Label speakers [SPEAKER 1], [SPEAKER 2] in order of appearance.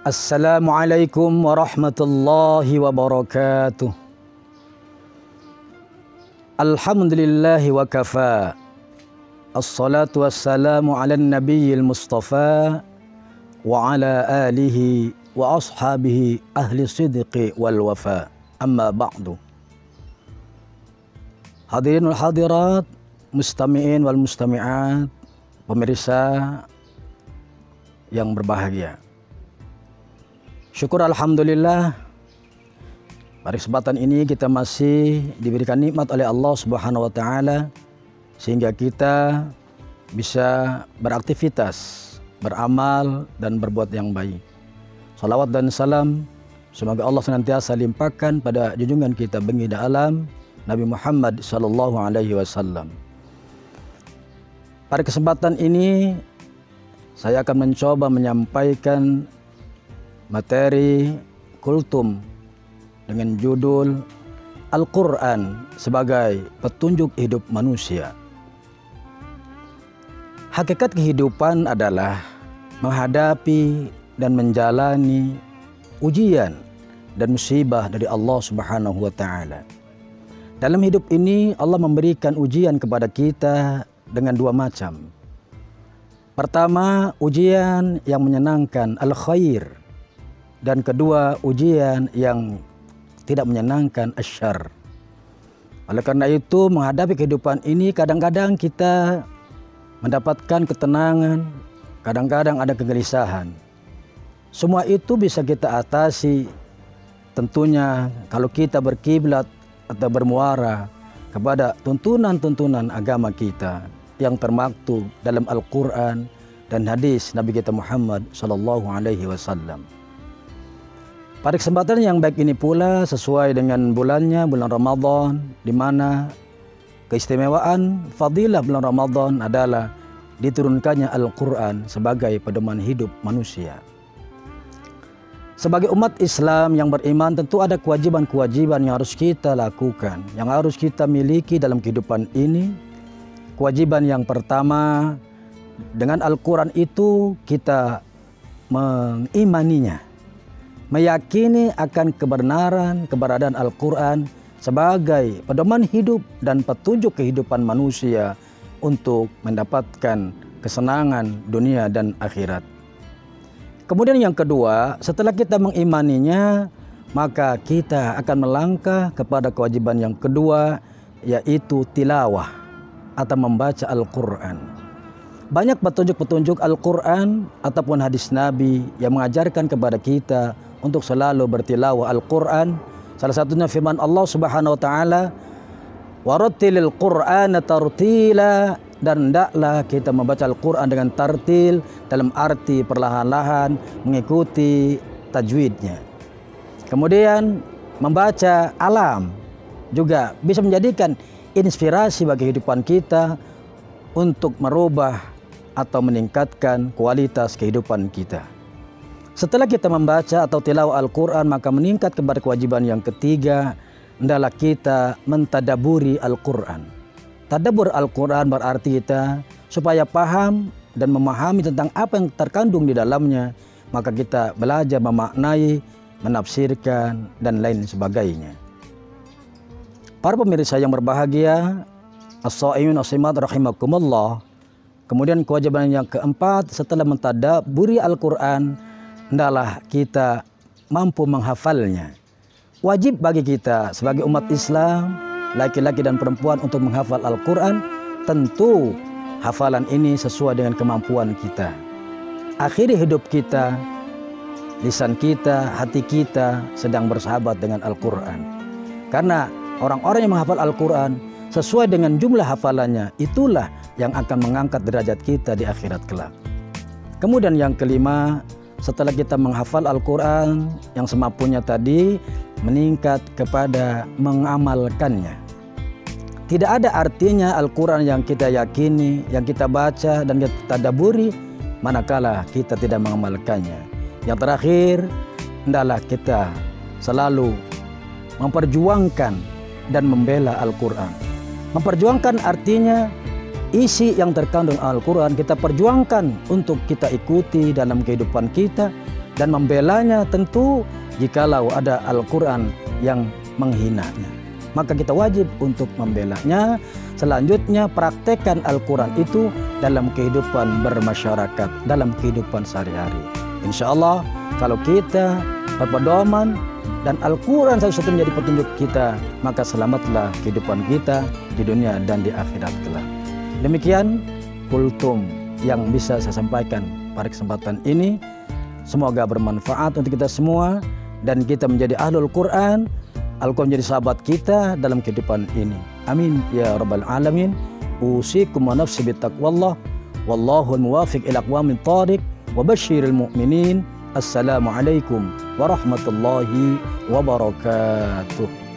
[SPEAKER 1] Assalamualaikum warahmatullahi wabarakatuh. Alhamdulillahi wa kafa. Assalatu wassalamu ala nabiyil mustafa wa ala alihi wa ashabihi ahli sidqi wal wafa. Amma ba'du. Hadirin wal hadirat, mustami'in wal mustami'at, pemirsa yang berbahagia. Syukur alhamdulillah, pada kesempatan ini kita masih diberikan nikmat oleh Allah Subhanahu wa taala sehingga kita bisa beraktivitas, beramal dan berbuat yang baik. Salawat dan salam semoga Allah senantiasa limpahkan pada junjungan kita baginda alam Nabi Muhammad sallallahu alaihi wasallam. Pada kesempatan ini saya akan mencoba menyampaikan materi kultum dengan judul Al-Quran sebagai petunjuk hidup manusia. Hakikat kehidupan adalah menghadapi dan menjalani ujian dan musibah dari Allah Subhanahu wa taala. Dalam hidup ini Allah memberikan ujian kepada kita dengan dua macam. Pertama, ujian yang menyenangkan, al-khair. Dan kedua, ujian yang tidak menyenangkan, asyar. Oleh karena itu, menghadapi kehidupan ini kadang-kadang kita mendapatkan ketenangan, kadang-kadang ada kegelisahan. Semua itu bisa kita atasi tentunya kalau kita berkiblat atau bermuara kepada tuntunan-tuntunan agama kita yang termaktub dalam Al-Quran dan hadis Nabi kita Muhammad sallallahu alaihi wasallam. Pada kesempatan yang baik ini pula, sesuai dengan bulannya, bulan Ramadan, di mana keistimewaan fadilah bulan Ramadan adalah diturunkannya Al-Quran sebagai pedoman hidup manusia. Sebagai umat Islam yang beriman, tentu ada kewajiban-kewajiban yang harus kita lakukan, yang harus kita miliki dalam kehidupan ini. Kewajiban yang pertama, dengan Al-Quran itu kita mengimaninya, meyakini akan keberadaan Al-Quran sebagai pedoman hidup dan petunjuk kehidupan manusia untuk mendapatkan kesenangan dunia dan akhirat. Kemudian yang kedua, setelah kita mengimaninya, maka kita akan melangkah kepada kewajiban yang kedua, yaitu tilawah atau membaca Al-Quran. Banyak petunjuk-petunjuk Al-Quran ataupun hadis Nabi yang mengajarkan kepada kita untuk selalu bertilawah Al-Quran. Salah satunya firman Allah Subhanahu wa taala, "Warattilil Qur'ana tartila," dan hendaklah kita membaca Al-Quran dengan tartil dalam arti perlahan-lahan mengikuti tajwidnya. Kemudian membaca alam juga bisa menjadikan inspirasi bagi kehidupan kita untuk merubah atau meningkatkan kualitas kehidupan kita. Setelah kita membaca atau tilawah Al-Quran, maka meningkat kepada kewajiban yang ketiga, hendaklah kita mentadaburi Al-Quran. Tadabbur Al-Quran berarti kita supaya paham dan memahami tentang apa yang terkandung di dalamnya, maka kita belajar memaknai, menafsirkan, dan lain sebagainya. Para pemirsa yang berbahagia, as-shaimin as-shimat rahimakumullah. Kemudian kewajiban yang keempat, setelah mentadabburi Al-Quran, hendaklah kita mampu menghafalnya. Wajib bagi kita sebagai umat Islam, laki-laki dan perempuan, untuk menghafal Al-Quran. Tentu hafalan ini sesuai dengan kemampuan kita. Akhiri hidup kita, lisan kita, hati kita sedang bersahabat dengan Al-Quran. Karena orang-orang yang menghafal Al-Quran sesuai dengan jumlah hafalannya, itulah yang akan mengangkat derajat kita di akhirat kelak. Kemudian yang kelima, setelah kita menghafal Al-Quran yang semampunya tadi, meningkat kepada mengamalkannya. Tidak ada artinya Al-Quran yang kita yakini, yang kita baca dan kita tadabburi, manakala kita tidak mengamalkannya. Yang terakhir, hendaklah kita selalu memperjuangkan dan membela Al-Quran. Memperjuangkan artinya isi yang terkandung Al-Quran kita perjuangkan untuk kita ikuti dalam kehidupan kita, dan membelanya tentu jikalau ada Al-Quran yang menghinanya. Maka kita wajib untuk membelanya. Selanjutnya praktekkan Al-Quran itu dalam kehidupan bermasyarakat, dalam kehidupan sehari-hari. Insya Allah kalau kita berpedoman dan Al-Quran satu-satunya menjadi petunjuk kita, maka selamatlah kehidupan kita di dunia dan di akhirat kelak. Demikian kultum yang bisa saya sampaikan pada kesempatan ini. Semoga bermanfaat untuk kita semua dan kita menjadi ahlul Quran. Al-Quran menjadi sahabat kita dalam kehidupan ini. Amin ya rabbal alamin. Usikum wa nafsi bittaqwallah. Wallahu muwafiq ila aqwamit thariq. Wa basyiril mu'minin. Assalamualaikum warahmatullahi wabarakatuh.